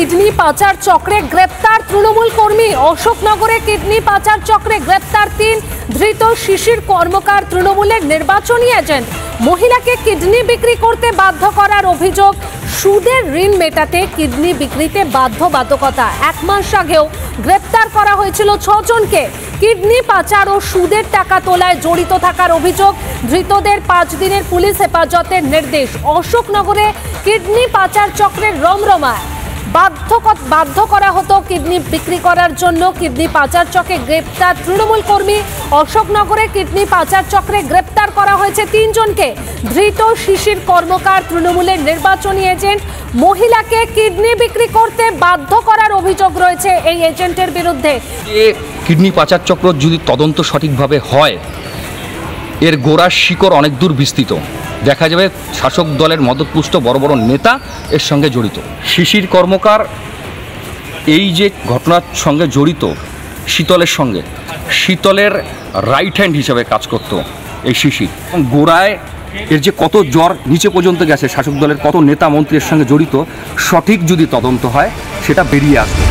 Kidney পাচার চক্রে গ্রেপ্তার তৃণমূল কর্মী। অশোকনগরে কিডনি পাচার চক্রে গ্রেপ্তার 3 ধৃত শিশির কর্মকার তৃণমূলের নির্বাচনী এজেন্ট। মহিলাকে কিডনি বিক্রি করতে বাধ্য করার অভিযোগ। সুদের ঋণ মেটাতে কিডনি বিক্রিতে বাধ্যবাধকতা। 1 মাস আগেও গ্রেপ্তার করা হয়েছিল 6 জনকে। কিডনি পাচার ও সুদের টাকা তোলায় জড়িত থাকার অভিযোগ। ধৃতদের 5 দিনের পুলিশ হেফাজতের নির্দেশ। অশোকনগরে কিডনি পাচার চক্রের রমরমা। বাধ্য করা হতো কিডনি বিক্রি করার জন্য। কিডনি পাচার চক্রে গ্রেপ্তার তৃণমূল কর্মী। অশোকনগরে কিডনি পাচার চক্রে গ্রেপ্তার করা হয়েছে 3 জনকে। ধৃত শিশির কর্মকার তৃণমূলের নির্বাচনী এজেন্ট। মহিলাকে কিডনি বিক্রি করতে বাধ্য করার অভিযোগ রয়েছে এই এজেন্টের বিরুদ্ধে। কিডনি পাচার চক্র যদি তদন্ত সঠিকভাবে হয়, এর গোড়ার শিকড় অনেক দূর বিস্তৃত। দেখা যাবে শাসক দলের মদতপুষ্ট বড় বড় নেতা এর সঙ্গে জড়িত। শিশির কর্মকার এই যে ঘটনার সঙ্গে জড়িত, শীতলের রাইট হ্যান্ড হিসেবে কাজ করত এই শিশির। গোড়ায় এর যে কত জ্বর নিচে পর্যন্ত গেছে, শাসক দলের কত নেতা মন্ত্রীর সঙ্গে জড়িত, সঠিক যদি তদন্ত হয় সেটা বেরিয়ে আসবে।